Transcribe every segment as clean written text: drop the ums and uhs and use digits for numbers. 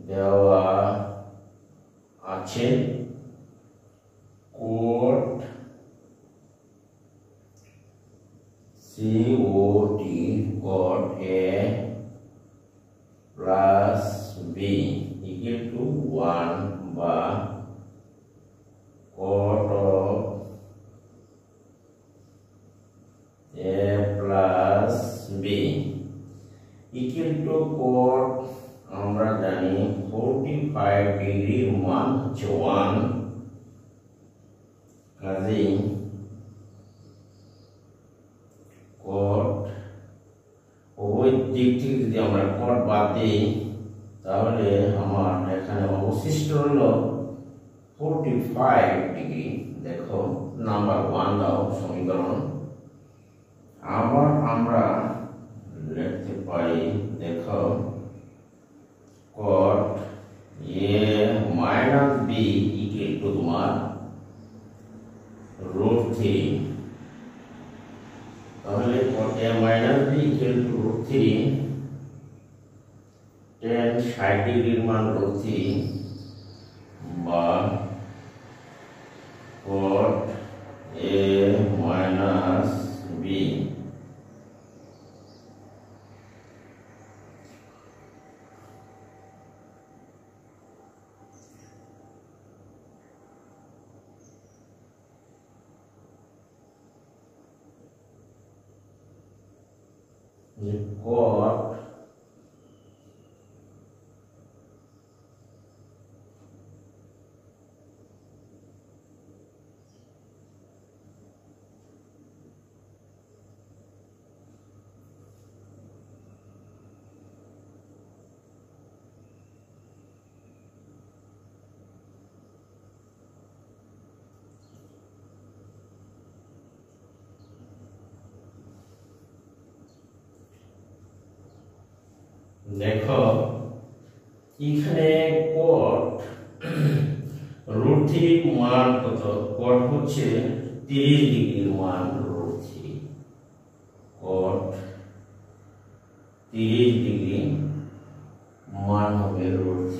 দেওয়া আছে cot COT cot A plus B equal to 1 বা cot of A plus B equal to cot আমরা জানি 45 ডিগ্রির মান হচ্ছে 1 কাজেই কোট ওই দিক থেকে যদি আমরা কোট বাদ দিই তাহলে আমার এখানে অবশিষ্ট হলো 45 ডিগ্রি। দেখো নাম্বার 1 দাও সমীকরণ। আবার আমরা লিখতে পারি দেখো cot A minus B equal to তোমার √3। তাহলে cot A minus B equal to √3 tan 60 ডিগ্রির মান √3 বা cot A minus B cot দেখো এখানে কোট √3 মান কত? কোট হচ্ছে 30 ডিগ্রির মান √3 কোট 30 ডিগ্রি মান হবে √3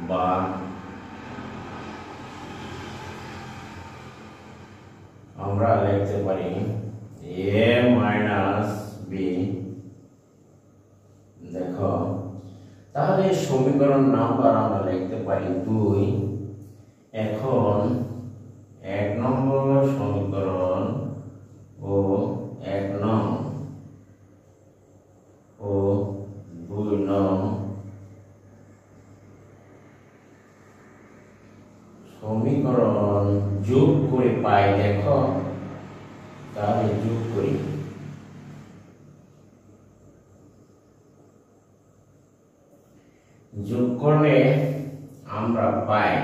বা আমরা লিখতে পারি A minus B। দেখো তাহলে সমীকরণ নাম্বার আমরা লিখতে পারি 2। এখন 1 নম্বর সমীকরণ ও 1 নং ও 2 নং সমীকরণ যোগ করে পাই। দেখো তাহলে যোগ করি যোগ করলে আমরা পাই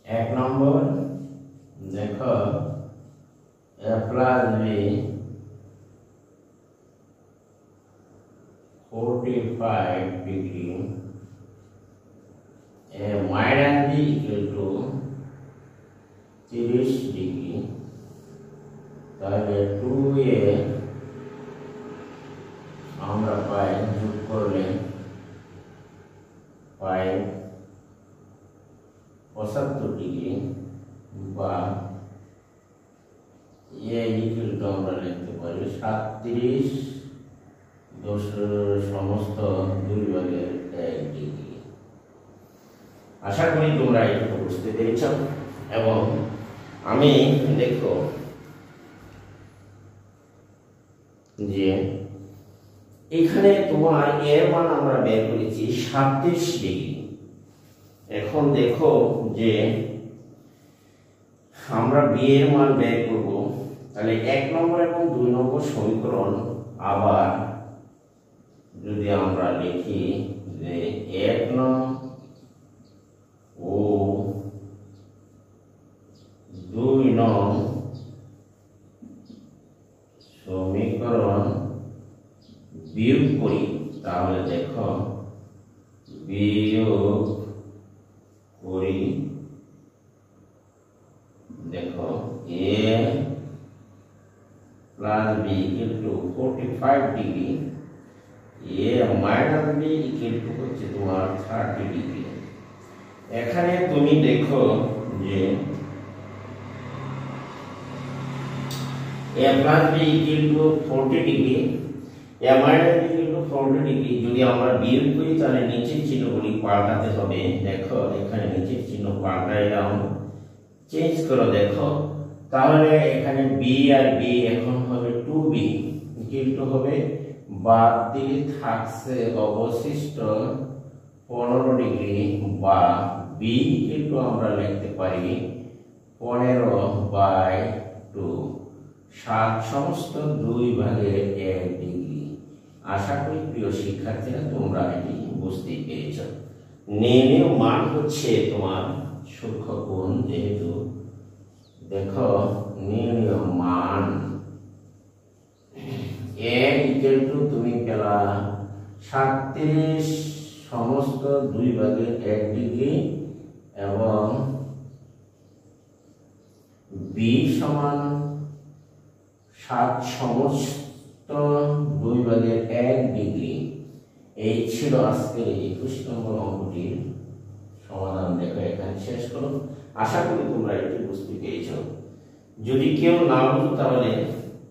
এক নম্বর দেখো A plus B 45 degree A minus B equal to 30 degree. তাহলে 2A আমরা পাই যোগ করলে পাই 75 ডিগ্রি বা A equal to আমরা লিখতে পারি 37 সমস্ত 2 ভাগের 1 ডিগ্রি। আশা করি তোমরা এটা বুঝতে পেরেছ। এবং আমি দেখো যে এখানে তোমার এর মান আমরা বের করেছি 37 ডিগ্রি। এখন দেখো যে আমরা বি এর মান বের করব, তাহলে 1 নম্বর এবং 2 নম্বর সমীকরণ আবার যদি আমরা লিখি যে 1 নং ও 2 নং সমীকরণ বিয়োগ করি তাহলে দেখো বিয়োগ করি, দেখো a plus b equal two 45 degree, a minus b equal two হচ্ছে তোমার 30 ডিগ্রি। এখানে তুমি দেখো যে a plus b equal two 40 degree, a minus b equal two 40 degree. যদি আমরা বিয়োগ করি তাহলে নিচের চিহ্নগুলি পাল্টাতে হবে। দেখো এখানে নিচের চিহ্ন পাল্টাইলাম, চেঞ্জ করো। দেখো তাহলে এখানে b আর b এখন হবে 2b ইকুয়াল টু হবে বাদ দিলে থাকছে অবশিষ্ট 15 ডিগ্রি বা b ইকুয়াল টু আমরা লিখতে পারি 15/2, 7 সমস্ত 2 ভাগের 1 ডিগ্রি। আশা করি প্রিয় শিক্ষার্থীরা তোমরা এটি বুঝতে পেরেছ। নির্ণেয় মান হচ্ছে তোমার সূক্ষ্ম কোণ, যেহেতু দেখো নির্ণেয় মান a ইকুয়াল টু তুমি পেলা 37 সমস্ত 2 ভাগের 1 ডিগ্রি এবং b সমান 7 সমস্ত 2 ভাগের 1 ডিগ্রি। এই ছিল আজকে 21 নম্বর অঙ্কটির সমাধান। দেখো এখানে শেষ করো। আশা করি তোমরা এটি বুঝতে পেরেছো। যদি কেউ না বুঝো তাহলে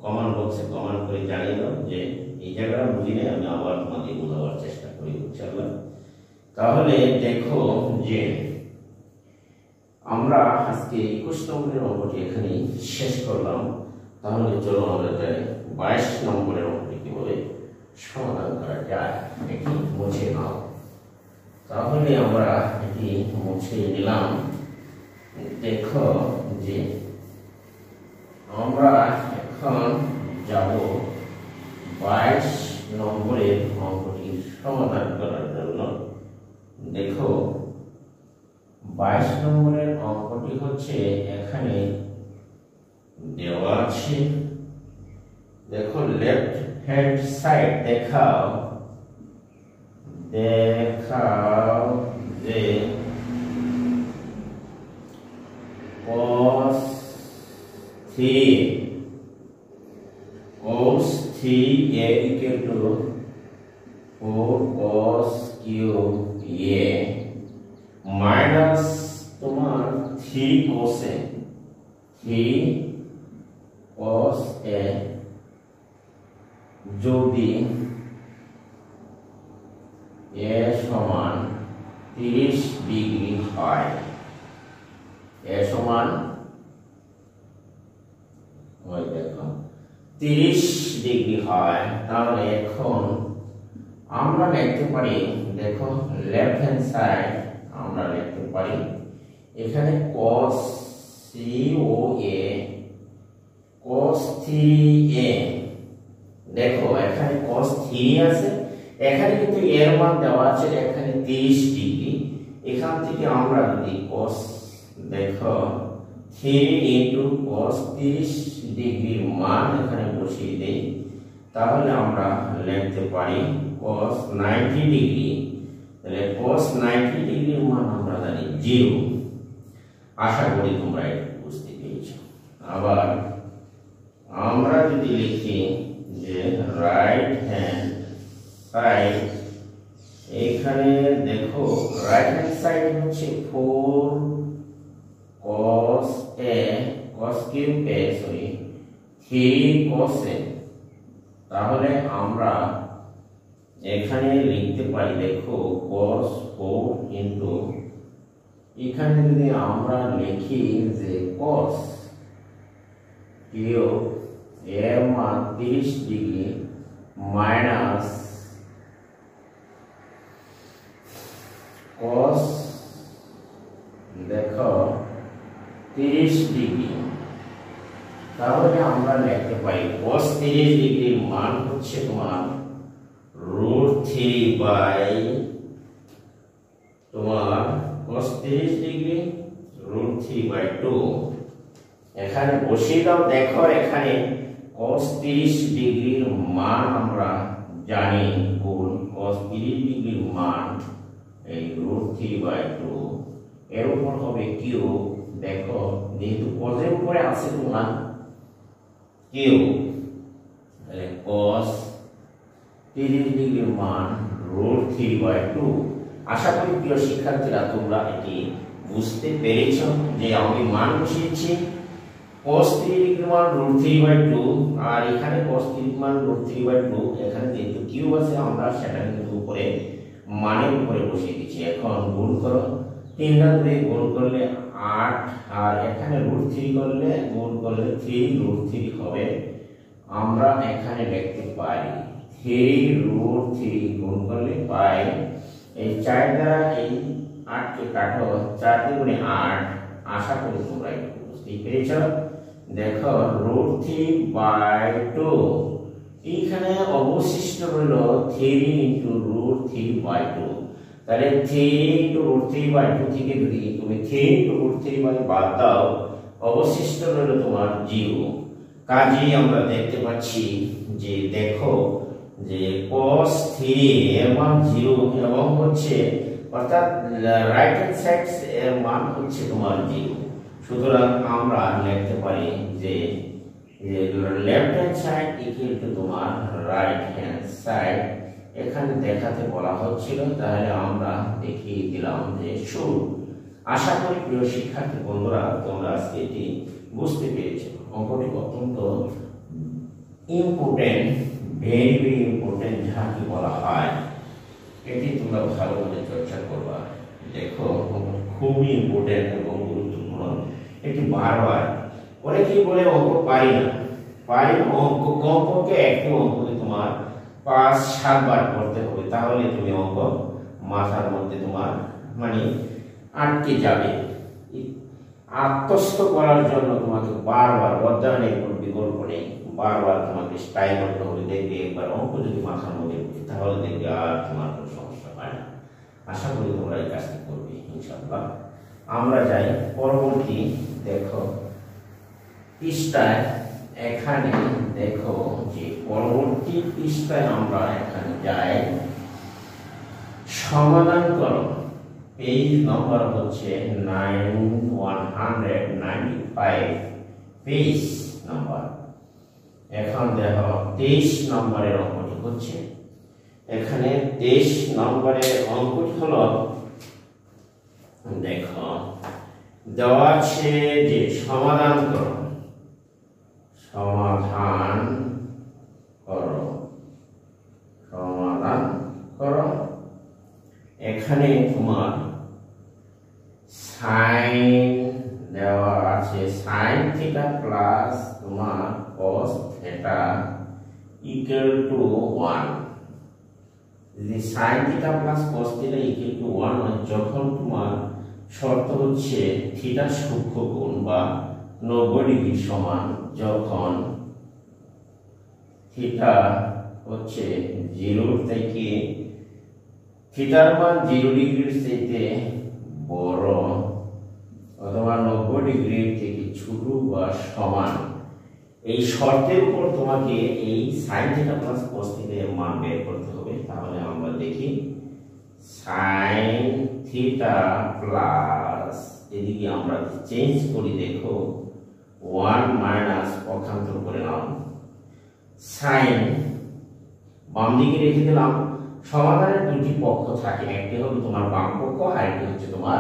কমেন্ট বক্সে কমেন্ট করে জানিয়ে দাও যে এই জায়গাটা বুঝিনি, আমি আবার তোমাদের বোঝাবার চেষ্টা করি ইনশাআল্লাহ। তাহলে দেখো যে আমরা আজকে 21 নম্বরের অঙ্কটি এখানেই শেষ করলাম। তাহলে চলো আমরা যাই 22 নম্বরের অঙ্কটি কিভাবে সমাধান করা যায়। এটি মুছে নাও। তাহলে আমরা এটি মুছে নিলাম। দেখো যে আমরা এখন যাব 22 নম্বরের অঙ্কটি সমাধান করার জন্য। দেখো 22 নম্বরের অঙ্কটি হচ্ছে এখানে দেওয়া আছে। দেখো লেফট হ্যান্ড সাইড দেখাও, দেখাও যে cos 3a equal to 4 cos cube a minus তোমার 3 cos a, 3 cos a যদি a সমান 30 ডিগ্রি হয়, a সমান ওই দেখো 30 ডিগ্রি হয়, তাহলে এখন আমরা লিখতে পারি, দেখো লেফট হ্যান্ড সাইড আমরা লিখতে পারি এখানে cos COA cos 3a। দেখো এখানে cos 3 আছে, এখানে কিন্তু এর মান দেওয়া আছে এখানে 30 ডিগ্রি। এখান থেকে আমরা যদি cos দেখো 3 cos 30 ডিগ্রির মান এখানে বসিয়ে দেই, তাহলে আমরা লিখতে পারি cos 90 ডিগ্রি। তাহলে cos 90 ডিগ্রির মান আমরা জানি 0। আশা করি তোমরা এটা বুঝতে পেরেছো। আবার আমরা যদি লিখি যে রাইট হ্যান্ড সাইড, এখানে দেখো রাইট হ্যান্ড সাইড হচ্ছে 4 cos a cos cube a sorry 3 cos a। তাহলে আমরা এখানে লিখতে পারি দেখো cos 4 ইনটু এখানে যদি আমরা লিখি যে cos cube এর মান 30 ডিগ্রি মাইনাস cos দেখো 30 ডিগ্রি, তাহলে আমরা লিখতে পারি cos 30 ডিগ্রির মান হচ্ছে তোমার √3 বাই তোমার cos 30 ডিগ্রি √3/2। এখানে বসিয়ে দাও। দেখো এখানে cos 30 ডিগ্রির মান আমরা জানি গুণ cos 30 ডিগ্রির মান এই √3/2 এর উপর হবে কিউ। দেখো যেহেতু cos এর উপরে আছে তোমার কিউ, তাহলে cos 30 ডিগ্রির মান √3/2। আশা করি প্রিয় শিক্ষার্থীরা তোমরা এটি বুঝতে পেরেছো যে আমি মান বসিয়েছি cos 30 ডিগ্রির মান √3/2 আর এখানে cos 30 মান √3/2। এখানে যেহেতু কিউ আছে আমরা সেটা কিন্তু উপরে মানের উপরে বসিয়ে দিচ্ছি। এখন গুণ করো, 3 টা দিয়ে গুণ করলে 8 আর এখানে √3 করলে গুণ করলে 3√3 হবে। আমরা এখানে লিখতে পারি 3√3 গুণ করলে পাই এই 4 দ্বারা এই 8 কে কাটো, 4 দুগুণে 8। আশা করি তোমরা এটা বুঝতে পেরেছো। দেখো √3/2 এইখানে অবশিষ্ট রইল 3 × √3/2। তাহলে 3 × √3/2 থেকে যদি তুমি 3 × √3/2 বাদ দাও অবশিষ্ট রইল তোমার 0। কাজেই আমরা দেখতে পাচ্ছি যে দেখো যে cos 3 এর মান 0 এবং হচ্ছে অর্থাৎ রাইট হ্যান্ড সাইড এর মান হচ্ছে তোমার 0। সুতরাং আমরা লিখতে পারি যে left hand side equal to তোমার রাইট হ্যান্ড সাইড। এখানে দেখাতে বলা হচ্ছিল, তাহলে আমরা দেখিয়ে দিলাম যে শুরু। আশা করি প্রিয় শিক্ষার্থী বন্ধুরা তোমরা আজকে এটি বুঝতে পেরেছো। অঙ্কটি অত্যন্ত ইম্পর্টেন্ট, ভেরি ভেরি ইম্পর্টেন্ট, যাকে বলা হয় এটি তোমরা ভালো করে চর্চা করবা। দেখো খুবই ইম্পর্টেন্ট এবং গুরুত্বপূর্ণ। এটি বারবার অনেকেই বলে অঙ্ক পারি না, অঙ্ক কমপক্ষে একটি অঙ্ককে তোমার 5-7 বার করতে হবে, তাহলে তুমি অঙ্ক মাথার মধ্যে তোমার মানে আটকে যাবে। আত্মস্থ করার জন্য তোমাকে বারবার অধ্যয়নের কোনো বিকল্প নেই, বারবার তোমাকে ট্রাই করতে হবে। দেখবে একবার অঙ্ক যদি মাথার মধ্যে উঠে তাহলে দেখবে আর তোমার কোনো সমস্যা হয় না। আশা করি তোমরা এই কাজটি করবে ইনশাআল্লাহ। আমরা যাই পরবর্তী। দেখো পৃষ্ঠায়, এখানে দেখো যে পরবর্তী পৃষ্ঠায় আমরা এখানে যাই সমাধান করো। পেজ নম্বর হচ্ছে 195 পেজ নাম্বার। এখন দেখো 23 নম্বরের অঙ্কটি হচ্ছে, এখানে 23 নম্বরের অঙ্কটি হলো দেখো দেওয়া আছে যে সমাধান করো, সমাধান করো, সমাধান করো। এখানে তোমার সাইন দেওয়া আছে, সাইন থিটা প্লাস তোমার cos থিটা ইকুয়াল টু 1। যদি sine theta plus cos theta equal to 1 হয়, যখন তোমার শর্ত হচ্ছে থিটা সূক্ষ্ম কোণ বা 90 ডিগ্রি সমান, যখন থিটা হচ্ছে 0 থেকে থিটার মান 0 ডিগ্রির চাইতে বড় অথবা 90 ডিগ্রির থেকে ছোট বা সমান, এই শর্তের উপর তোমাকে এই sin theta plus cos theta এর মান বের করতে হবে। তাহলে আমরা দেখি sin থিটা প্লাস, এদিকে আমরা চেঞ্জ করি, দেখো 1 মাইনাস পক্ষান্তর করে নাও, sin বাম দিকে রেখে দিলাম। সমাধানের দুটি পক্ষ থাকে, একটি হলো তোমার বাম পক্ষ আর একটি হচ্ছে তোমার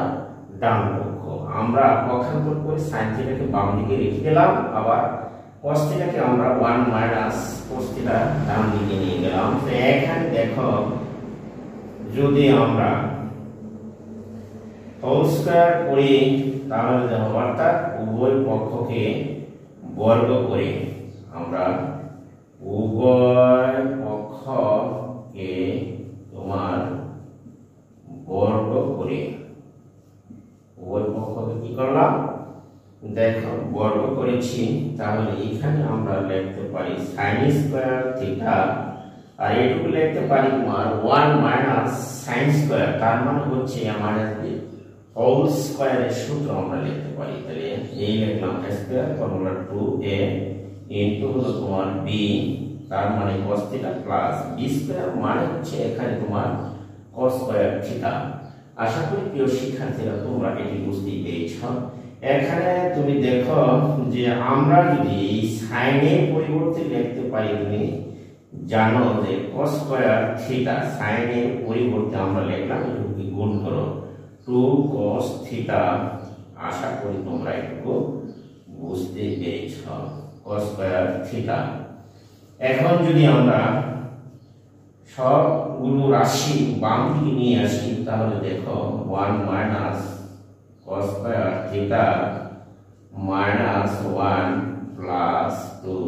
ডান পক্ষ। আমরা পক্ষান্তর করে sin থিটাকে বাম দিকে রেখে দিলাম, আবার cos থিটাকে আমরা 1 মাইনাস cos থিটা ডান দিকে নিয়ে গেলাম। তো এখানে দেখো যদি আমরা হোল স্কয়ার করি তাহলে দেখো অর্থাৎ উভয় পক্ষকে বর্গ করে, আমরা উভয় পক্ষকে তোমার বর্গ করে, উভয় পক্ষকে কি করলাম দেখো বর্গ করেছি। তাহলে এখানে আমরা লিখতে পারি sin স্কয়ার থিটা, আর এটুকু লিখতে পারি তোমার 1 মাইনাস sin স্কয়ার, তার মানে হচ্ছে আমাদের হোল স্কয়ারের সূত্র আমরা লিখতে পারি। তাহলে এই লিখলাম স্কয়ার ফর্মুলা 2a ইনটু হলো তোমার বি, তার মানে cos theta plus B square মানে হচ্ছে এখানে তোমার cos স্কয়ার থিটা। আশা করি প্রিয় শিক্ষার্থীরা তোমরা এটি বুঝতে পেরেছো। এখানে তুমি দেখো যে আমরা যদি সাইনের পরিবর্তে লিখতে পারি, তুমি জানো যে cos স্কয়ার থিটা সাইনের পরিবর্তে আমরা লিখলাম এটুকু গুণ করো 2 cos থিটা। আশা করি তোমরা এটুকু বুঝতে পেরেছো cos স্কয়ার থিটা। এখন যদি আমরা সবগুলো রাশি বাম দিকে নিয়ে আসি তাহলে দেখো 1 minus cos square theta minus 1 plus 2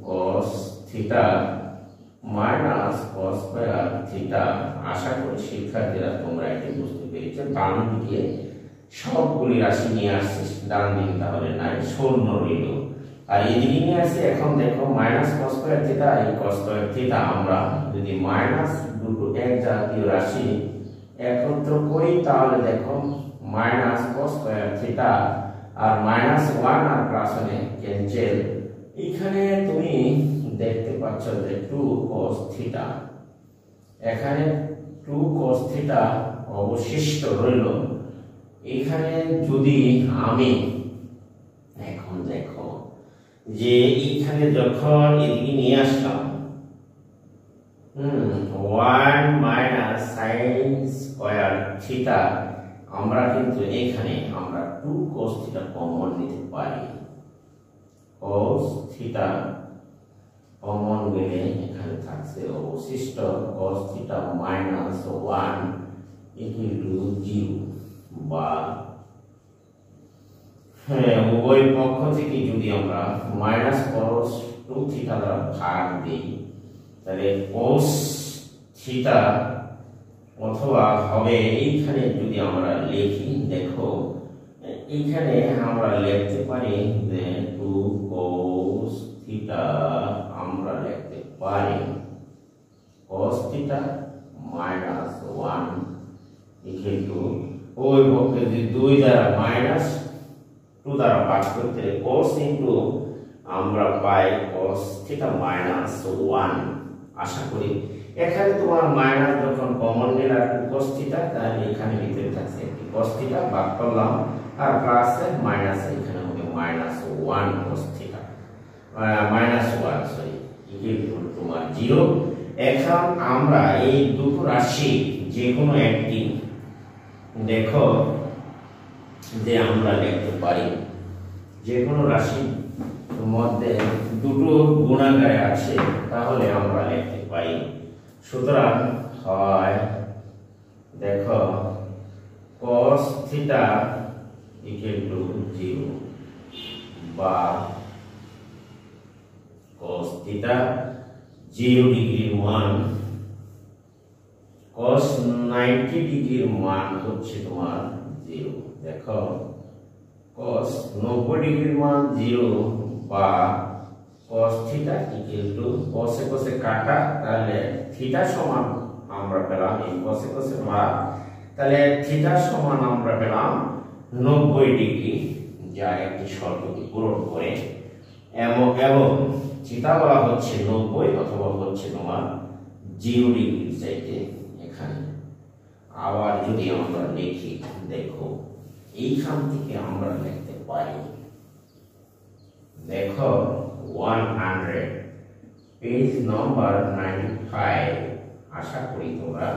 cos theta minus cos square theta. আশা করি শিক্ষার্থীরা তোমরা এটি বুঝতে পেরেছো। ডান দিকে সবগুলি রাশি নিয়ে আসছে, ডান দিকে তাহলে নাই, শূন্য রইল। আর এদিকে নিয়ে আসছে, এখন দেখো মাইনাস cos স্কয়ার থিটা, এই cos স্কয়ার থিটা আমরা যদি মাইনাস দুটো এক জাতীয় রাশি একত্র করি তাহলে দেখো মাইনাস cos স্কয়ার থিটা আর মাইনাস 1 আর প্লাস 1 ক্যান্সেল। এখানে তুমি দেখতে পাচ্ছ যে 2 cos থিটা, এখানে 2 cos থিটা অবশিষ্ট রইল। এখানে যদি আমি এখন দেখো যে এইখানে যখন এদিকে নিয়ে আসলাম 1 মাইনাস sin স্কয়ার থিটা, আমরা কিন্তু এখানে আমরা 2 cos থিটা কমন নিতে পারি। cos থিটা কমন নিলে এখানে থাকছে অবশিষ্ট cos theta minus 1 equal to 0, বা উভয় পক্ষ থেকে যদি আমরা মাইনাস cos 2 থিটা দ্বারা ভাগ দিই তাহলে cos থিটা অথবা হবে এইখানে যদি আমরা লিখি, দেখো এইখানে আমরা লিখতে পারি যে 2 cos থিটা, আমরা লিখতে পারি cos theta minus 1 equal to ওই পক্ষে যদি 2 দ্বারা মাইনাস 2 দ্বারা ভাগ করতে cos ইনটু আমরা পাই cos থিটা মাইনাস 1। আশা করি এখানে তোমার মাইনাস যখন কমন নিলে আর cos থিটা, তাহলে এখানে ভিতরে থাকছে cos থিটা ভাগ করলাম আর প্লাস মাইনাস, এখানে হবে minus 1 cos theta minus 1 sorry equal to তোমার 0। এখন আমরা এই দুটো রাশি যে কোনো একটি দেখো যে আমরা লিখতে পারি, যে কোনো রাশির মধ্যে দুটো গুণাকারে আছে তাহলে আমরা লিখতে পারি। সুতরাং হয় দেখো cos থিটা ইকুয়াল টু 0 বা cos থিটা 0 ডিগ্রির মান, cos 90 ডিগ্রির মান হচ্ছে তোমার 0। দেখো cos 90 ডিগ্রির মান 0 বা cos theta equal to cos A cos এ কাটা, তাহলে থিটা সমান আমরা পেলাম এই cos এ cos এ ভাগ, তাহলে থিটা সমান আমরা পেলাম 90 ডিগ্রি, যা একটি শর্তকে পূরণ করে। এবং থিটা বলা হচ্ছে 90 অথবা হচ্ছে তোমার 0 ডিগ্রি চাইতে এখানে। আবার যদি আমরা লিখি, দেখো এইখান থেকে আমরা লিখতে পারি, দেখো 100 পেজ নম্বর 95। আশা করি তোমরা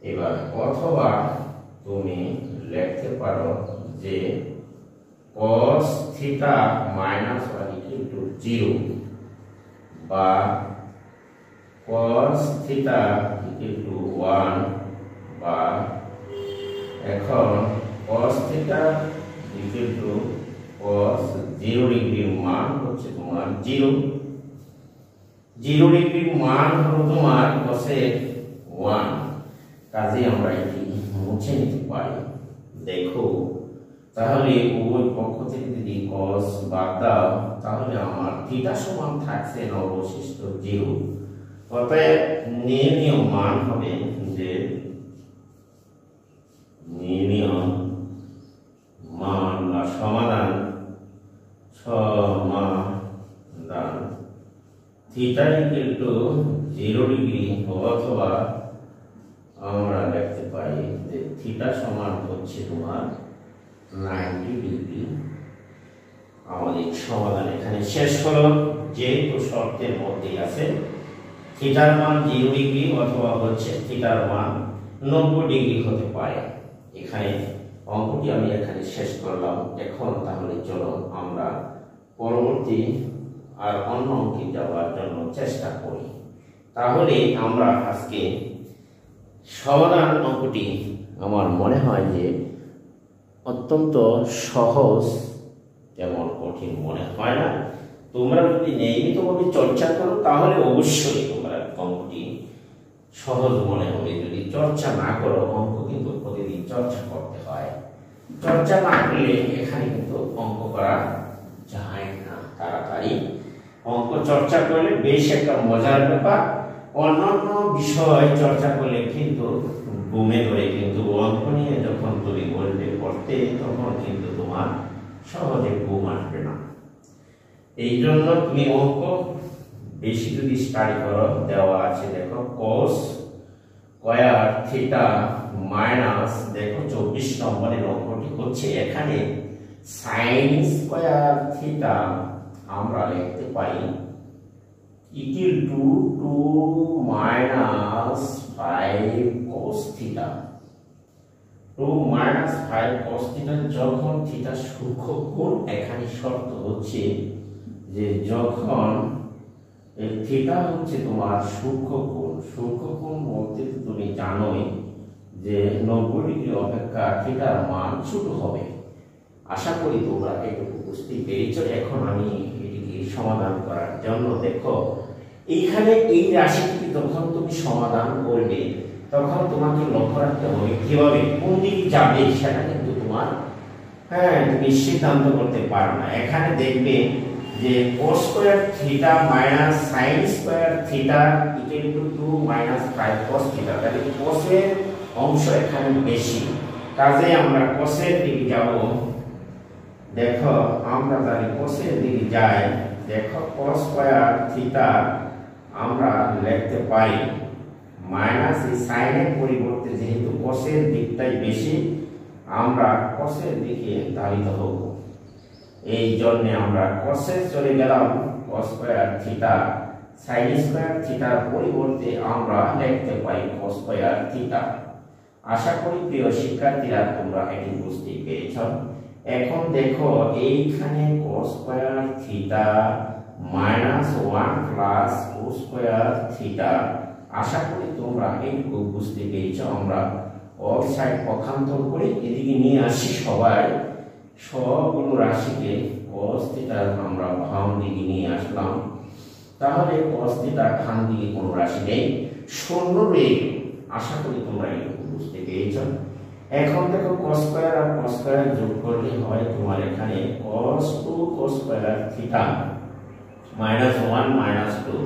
এবার, অথবা তুমি লিখতে পারো যে cos theta minus 1 equal to 0 বা cos থিটা ইকুয়াল টু 1 বা এখন cos theta equal to cos 0 ডিগ্রির মান হচ্ছে তোমার 0 ডিগ্রির মান হলো তোমার cos এর 1। কাজে আমরা এটি মুছে নিতে পারি। দেখো তাহলে উভয় পক্ষ থেকে যদি cos বাদ দাও তাহলে আমার থিটা সমান থাকছে অবশিষ্ট 0। অতএব নির্ণীয় মান হবে যে নির্ণীয় মান বা সমাধান থিটা ইকুয়াল টু 0 ডিগ্রি, অথবা আমরা লিখতে পারি যে থিটা সমান হচ্ছে তোমার 90 ডিগ্রি। আমাদের সমাধান এখানে শেষ হলো। যেহেতু শর্তের মধ্যে আছে থিটার মান 0 ডিগ্রি অথবা হচ্ছে থিটার মান 90 ডিগ্রি হতে পারে। এখানে অঙ্কটি আমি এখানে শেষ করলাম। এখন তাহলে চলো আমরা পরবর্তী আর অন্য অঙ্কে যাওয়ার জন্য চেষ্টা করি। তাহলে আমরা আজকে সমাধান অঙ্কটি আমার মনে হয় যে অত্যন্ত সহজ, তেমন কঠিন মনে হয় না। তোমরা যদি নিয়মিতভাবে চর্চা করো তাহলে অবশ্যই তোমরা অঙ্কটি সহজ মনে হবে। যদি চর্চা না করো, অঙ্ক কিন্তু প্রতিদিন চর্চা করতে হয়। চর্চা না করলে এখানে কিন্তু অঙ্ক করা যায় না তাড়াতাড়ি। অঙ্ক চর্চা করলে বেশ একটা মজার ব্যাপার। অন্যান্য বিষয় চর্চা করলে কিন্তু ঘুমে ধরে, কিন্তু অঙ্ক নিয়ে যখন তুমি বলবে পড়তে, তখন কিন্তু তোমার সহজে ঘুম আসবে না। এই জন্য তুমি অঙ্ক বেশি যদি স্টাডি করো, দেওয়া আছে দেখো cos স্কয়ার থিটা মাইনাস, দেখো 24 নম্বরের অঙ্কটি হচ্ছে এখানে sin স্কয়ার থিটা আমরা লিখতে পারি equal to 2 minus 5 cos theta. 2 minus 5 cos theta যখন থিটা সূক্ষ্ম কোণ, এখানে শর্ত হচ্ছে যে যখন থিটা হচ্ছে তোমার সূক্ষ্ম কোণ। সূক্ষ্ম কোণ বলতে তুমি জানোই যে 90 ডিগ্রি অপেক্ষা থিটার মান ছোট হবে। আশা করি তোমরা এটুকু বুঝতে পেরেছ। এখন আমি এটিকে সমাধান করার জন্য দেখো এইখানে এই রাশিটি যখন তুমি সমাধান করবে, তখন তোমাকে লক্ষ্য রাখতে হবে কিভাবে কোন দিকে যাবে সেটা কিন্তু তোমার তুমি সিদ্ধান্ত করতে পারো না। এখানে দেখবে যে cos square theta minus sin square theta equal to 2 minus 5 cos theta. তাহলে cos এর অংশ এখানে বেশি, কাজে আমরা cos এর দিকে যাব। দেখো আমরা যদি cos এর দিকে যাই, দেখো cos স্কয়ার থিটা আমরা লিখতে পারি মাইনাস এই sin এর পরিবর্তে, যেহেতু cos এর দিকটাই বেশি, আমরা cos এর দিকে ধাবিত হব। এই জন্য আমরা cos এ চলে গেলাম। cos square theta sin square থিটার পরিবর্তে আমরা লিখতে পারি cos স্কয়ার থিটা। আশা করি প্রিয় শিক্ষার্থীরা তোমরা এটি বুঝতে পেরেছ। এখন দেখো এইখানে cos square theta minus 1 plus cos square theta. আশা করি তোমরা এইটুকু বুঝতে পেরেছ। আমরা অল সাইড পক্ষান্তর করে এদিকে নিয়ে আসি সবাই। সবগুলো রাশিকে cos থিটা আমরা বাম দিকে নিয়ে আসলাম। তাহলে cos থিটা ডান দিকে কোনো রাশি নেই, শূন্য রয়ে গেল। আশা করি তোমরা এটুকু বুঝতে পেরেছ। এখন দেখো cos স্কয়ার আর cos স্কয়ার যোগ করলে হয় তোমার এখানে cos 2 cos square theta minus 1 minus 2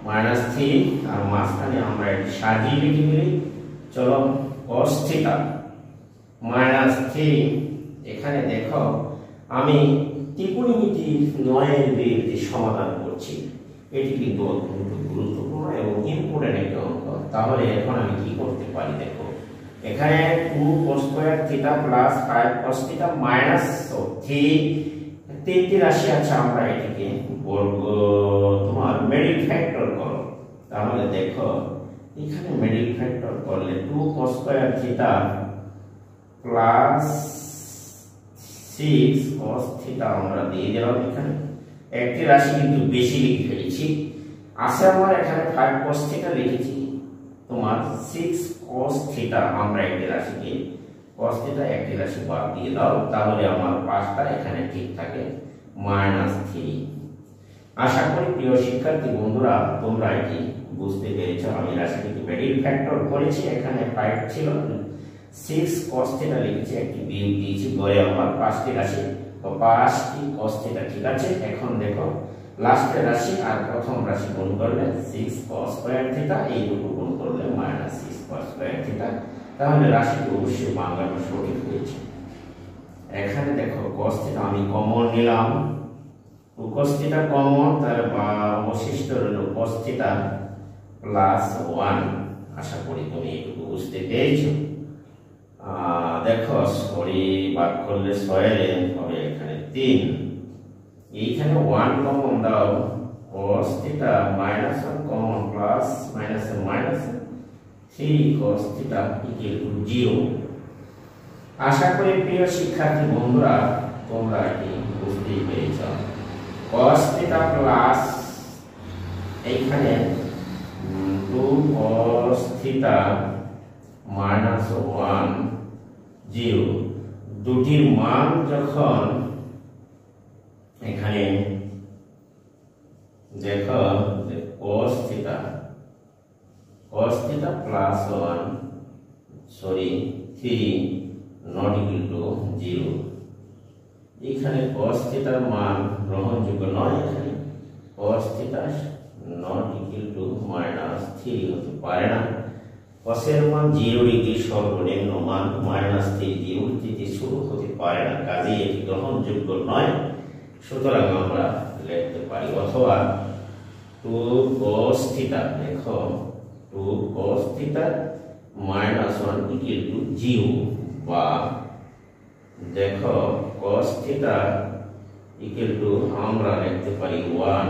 minus 3, আর মাঝখানে আমরা এটি সাজিয়ে লিখে দিই। চলো cos থিটা মাইনাস 3। এখানে দেখো আমি ত্রিকোণমিতি 9 এর যে সমাধান করছি, এটি কিন্তু অত্যন্ত গুরুত্বপূর্ণ এবং ইম্পর্টেন্ট একটা অঙ্ক। তাহলে এখন আমি কি করতে পারি, দেখো এখানে 2 cos square theta plus 5 cos theta minus 3, তিনটি রাশি আছে, আমরা এটিকে বর্গ তোমার মিডল ফ্যাক্টর করো। তাহলে দেখো এখানে মিডল ফ্যাক্টর করলে 2 cos square theta plus 6 cos theta আমরা দিয়ে দিলাম। এখানে একটি রাশি কিন্তু বেশি লিখে ফেলেছি। আসলে আমরা এখানে 5 cos থিটা লিখেছি, তোমার 6 cos থিটা। আমরা একটি রাশিকে cos থিটা একটি রাশি বাদ দিয়ে দাও, তাহলে আমার পাঁচটা এখানে ঠিক থাকে মাইনাস 3। আশা করি প্রিয় শিক্ষার্থী বন্ধুরা তোমরা এটি বুঝতে পেরেছো। আমি রাশিটিকে মিডল ফ্যাক্টর করেছি। এখানে 5 ছিল, 6 cos থিটা লিখেছি, একটি বিয়োগ দিয়েছি, গড়ে আমার 5টি রাশি, তো 5টি cos থিটা ঠিক আছে। এখন দেখো লাস্টের রাশি আর প্রথম রাশি গুণ করলে 6 cos স্কয়ার থিটা, এই দুটো গুণ করলে মাইনাস 6 cos স্কয়ার থিটা। তাহলে রাশিটি অবশ্যই বাংলাটা সঠিক হয়েছে। এখানে দেখো cos থিটা আমি কমন নিলাম, cos থিটা কমন, তাহলে অবশিষ্ট রইল cos থিটা প্লাস 1। আশা করি তুমি এটুকু বুঝতে পেরেছো। দেখো সরি বাদ করলে 6 এর হবে এখানে 3, এইখানে 1 কমন দাও, cos theta minus 1 common plus minus minus 3 cos theta equal to 0। আশা করি প্রিয় শিক্ষার্থী বন্ধুরা তোমরা এটি বুঝতেই পেরেছ। cos থিটা প্লাস এইখানে 2 cos থিটা মাইনাস 1 0, দুটির মান যখন এখানে দেখো cos theta plus 1 sorry 3 not equal to 0, এখানে cos থিটার মান গ্রহণযোগ্য নয়, এখানে cos theta not equal to minus 3 হতে পারে না। cos এর মান 0 ডিগ্রি সর্বনিম্ন মান, মাইনাস 3 0 থেকে শুরু হতে পারে না, কাজেই এটি গ্রহণযোগ্য নয়। সুতরাং আমরা লিখতে পারি অথবা 2 cos থিটা, দেখো 2 cos theta minus 1 equal to 0, বা দেখো cos থিটা ইকুয়াল টু আমরা লিখতে পারি 1,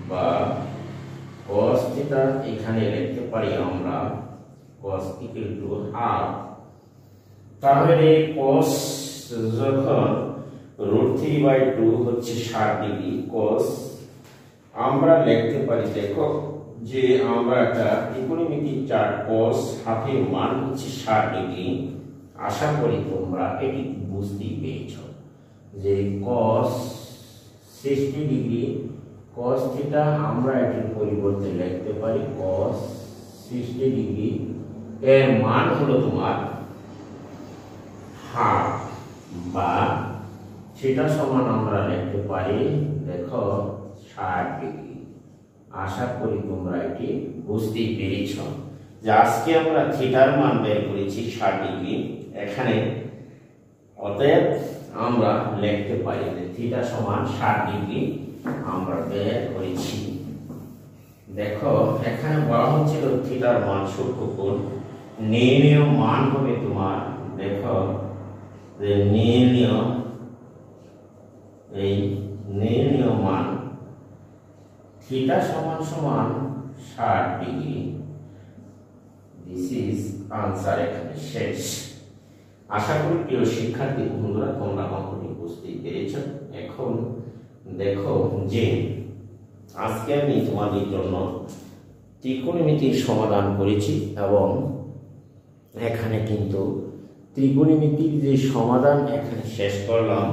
বা cos থিটা এখানে লিখতে পারি আমরা cos ইকুয়াল টু হাফ। তাহলে cos যখন √3/2 হচ্ছে 60 ডিগ্রি, cos আমরা লিখতে পারি, দেখো যে আমরা একটা ত্রিকোণমিতিক চার্ট, cos হাফের মান হচ্ছে 60 ডিগ্রি। আশা করি তোমরা এটি বুঝতেই পেরেছ যে cos 60 ডিগ্রি, cos থিটা আমরা এটির পরিবর্তে লিখতে পারি cos 60 ডিগ্রি, এর মান হলো তোমার হাফ, বা থিটা সমান আমরা লিখতে পারি দেখো 60 ডিগ্রি। আশা করি তোমরা এটি বুঝতেই পেরেছ যে আজকে আমরা থিটার মান বের করেছি 60 ডিগ্রি এখানে, অতএব আমরা লিখতে পারি যে থিটা সমান 60 ডিগ্রি আমরা বের করেছি। দেখো এখানে বলা হচ্ছিল থিটার মান সূক্ষ্মকোণ, নির্ণেয় মান হবে তোমার, দেখো যে নির্ণেয় মান থিটা সমান 60 ডিগ্রি। দিস ইজ আনসার, এখানে শেষ। আশা করি প্রিয় শিক্ষার্থী বন্ধুরা তোমরা অঙ্কটি বুঝতেই পেরেছ। এখন দেখো যে আজকে আমি তোমাদের জন্য ত্রিকোণমিতির সমাধান করেছি, এবং এখানে কিন্তু ত্রিকোণমিতির যে সমাধান এখানে শেষ করলাম।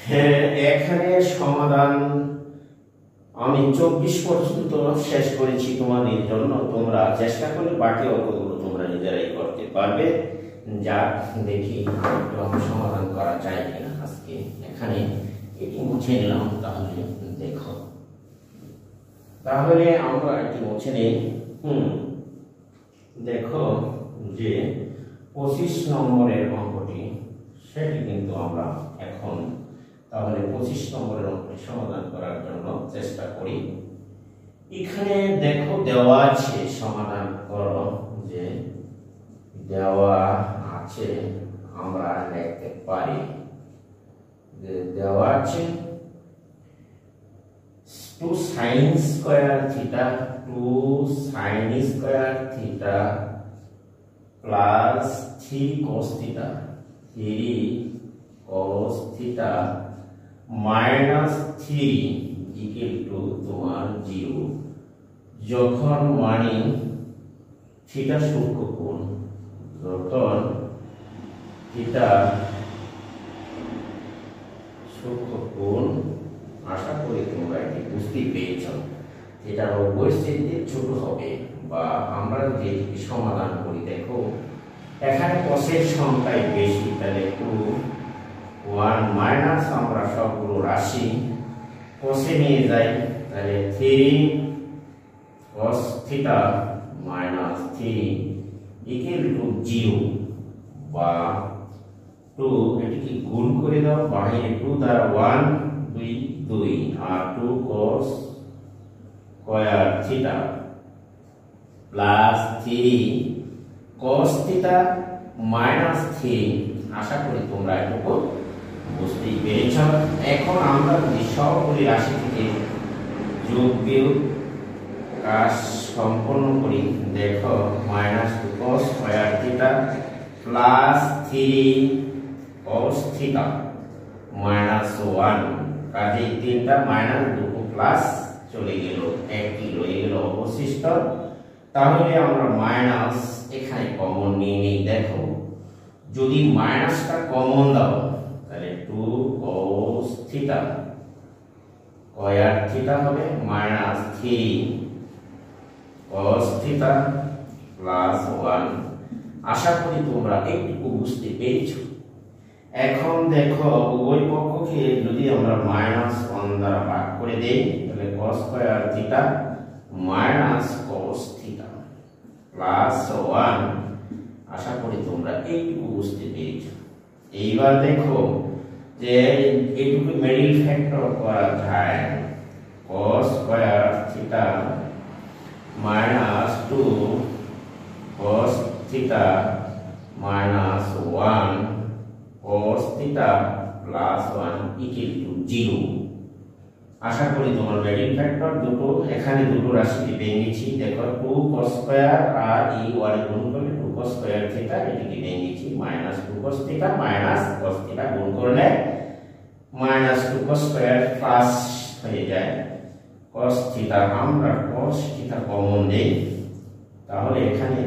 হ্যাঁ, এখানে সমাধান আমি 24 পর্যন্ত শেষ করেছি তোমাদের জন্য। তোমরা চেষ্টা করলে বাকি অঙ্কগুলো তোমরা নিজেরাই করতে পারবে। যা দেখি সমাধান করা যায় কিনা আজকে। এখানে এটি মুছে নিলাম, তাহলে দেখো, তাহলে আমরা এটি মুছে নেই। দেখো যে 25 নম্বরের অঙ্কটি, সেটি কিন্তু আমরা এখন তাহলে 25 নম্বরের অঙ্কটি সমাধান করার জন্য চেষ্টা করি। এখানে দেখো দেওয়া আছে, সমাধান করো, যে দেওয়া আছে আমরা লিখতে পারি যে দেওয়া আছে 2 sin square theta plus 3 cos theta minus 3 equal to তোমার 0, যখন মানে থিটা সূক্ষ্মকোণ, যখন থিটা সূক্ষ্মকোণ। আশা করি তোমরা এটি বুঝতেই পেরেছ। থিটার অবশ্যই ছোট হবে, বা আমরা যে সমাধান করি, দেখো এখানে cos-এর সংখ্যাই বেশি, তাহলে 2 1 মাইনাস আমরা সবগুলো রাশি cos-এ নিয়ে যাই, তাহলে 3 cos theta minus 3 equal to 0, বা 2 এটিকে গুণ করে দাও, বাইরে 2 দ্বারা 1 2 2 আর 2 cos square theta plus 3 cos theta minus 3। আশা করি তোমরা এটুকু বুঝতেই পেরেছ। এখন আমরা যদি সবগুলি রাশি থেকে যোগ বিয়োগ কাজ সম্পন্ন করি, দেখো minus 2 cos square theta plus 3 cos theta minus 1, কাজে তিনটা মাইনাস 2 প্লাস চলে গেল, একটি রয়ে গেল অবশিষ্ট। তাহলে আমরা মাইনাস এখানে কমন নিয়ে নিই। দেখো যদি মাইনাসটা কমন দাও তাহলে 2 cos থিটা স্কয়ার থিটা হবে মাইনাস 3 cos থিটা প্লাস 1। আশা করি তোমরা একটু বুঝতে পেরেছো। এখন দেখো উভয় পক্ষকে যদি আমরা মাইনাস 1 দ্বারা ভাগ করে দেই তাহলে cos square theta minus cos theta plus 1। আশা করি তোমরা একটু বুঝতে পেরেছো। এইবার দেখো যে এইটুকু মিডল ফ্যাক্টর করা যায়, cos square theta minus 2 cos theta minus 1 cos theta plus 1 equal to 0। আশা করি তোমার মিডল ফ্যাক্টর দুটো এখানে দুটো রাশিকে ভেঙেছি। দেখো 2 cos স্কয়ার আর এই 1 গুণ করলে 2 cos স্কয়ার থিটা, এটাকে ভেঙেছি minus 2 cos theta minus cos theta গুণ করলে মাইনাস 2 cos স্কয়ার প্লাস হয়ে যায় cos থিটা। আমরা cos থিটা কমন দেই, তাহলে এখানে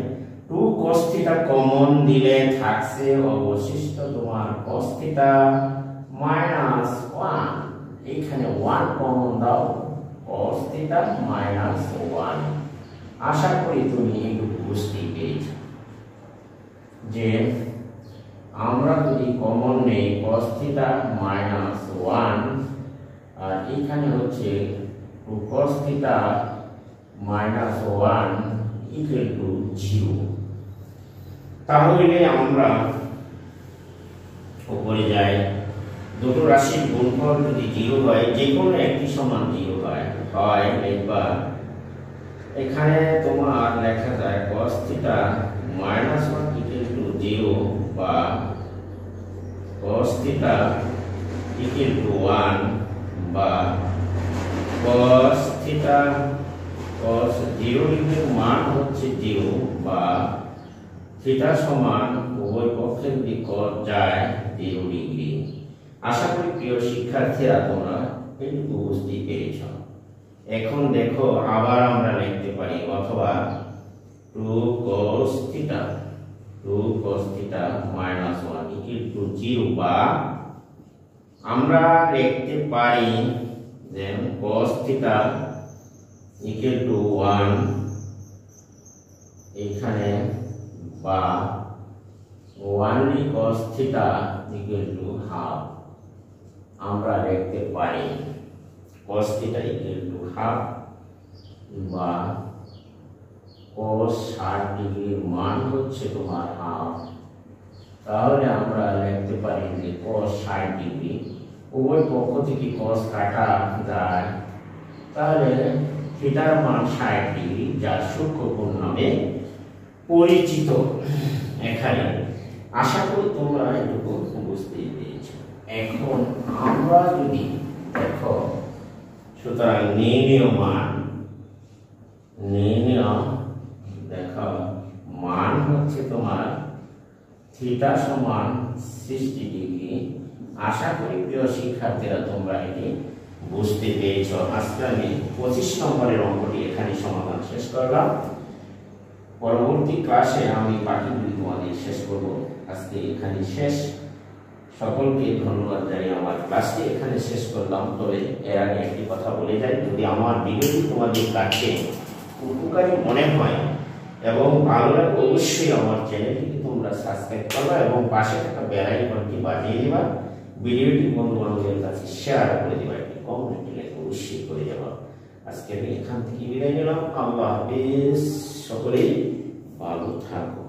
2 cos থিটা কমন দিলে থাকছে অবশিষ্ট তোমার cos থিটা মাইনাস 1। এখানে 1 কমন দাও, cos থিটা মাইনাস 1। আশা করি তুমি একটু বুঝতে পেরেছো যে আমরা যদি কমন নেই cos থিটা মাইনাস 1 আর এখানে হচ্ছে 2 cos theta minus 1 equal to 0। তাহলে আমরা উপরে যাই, দুটো রাশির গুণফল যদি 0 হয়, যে কোনো একটি সমান 0 হয় একবার এখানে তোমার লেখা যায় cos theta minus 1 equal to 0 বা cos থিটা ইকুয়াল টু 1 বা cos থিটা cos 0 ডিগ্রির মান হচ্ছে 0 বা থিটা সমান উভয় পক্ষে যদি cos যায় 0 ডিগ্রি। আশা করি প্রিয় শিক্ষার্থীরা তোমরা একটু বুঝতে পেরেছ। এখন দেখো আবার আমরা লিখতে পারি অথবা 2 cos theta minus 1 equal to 0 বা আমরা লিখতে পারি যে cos থিটা ইকুয়াল টু 1 এখানে বা 1 cos theta equal to half. আমরা লিখতে পারি cos theta equal to half বা cos 60 ডিগ্রির মান হচ্ছে তোমার হাফ। তাহলে আমরা লিখতে পারি যে cos 60 ডিগ্রি, উভয় পক্ষ থেকে cos কাটা যায়, তাহলে থিটার মান 60 ডিগ্রি, যা সূক্ষ্মকোণ নামে পরিচিত। এখানে আশা করি তোমরা এটুকু বুঝতে পেরেছ। এখন আমরা যদি দেখো সুতরাং নির্ণয় মান দেখো মান হচ্ছে তোমার থিটা সমান 60 ডিগ্রি। আশা করি প্রিয় শিক্ষার্থীরা তোমরা এটি বুঝতে পেরেছ। আজকে আমি 25 নম্বরের অঙ্কটি এখানে সমাধান শেষ করলাম। পরবর্তী ক্লাসে আমি বাকিগুলি তোমাদের শেষ করব। আজকে এখানে শেষ। সকলকে ধন্যবাদ জানিয়ে আমার ক্লাসটি এখানে শেষ করলাম। তবে এর আগে একটি কথা বলে যাই, যদি আমার ভিডিওটি তোমাদের কাছে উপকারী মনে হয় এবং ভালো লাগে অবশ্যই আমার চ্যানেলটিকে তোমরা সাবস্ক্রাইব করবে এবং পাশে থাকা বেল আইকনটি বাজিয়ে দিবা। ভিডিওটি বন্ধু বান্ধবের কাছে শেয়ার করে দিবা, একটি কমেন্ট লিখে অবশ্যই করে যাবা। আজকে আমি এখান থেকে বিদায় নিলাম। আল্লাহ হাফেজ, সকলেই ভালো থাকো।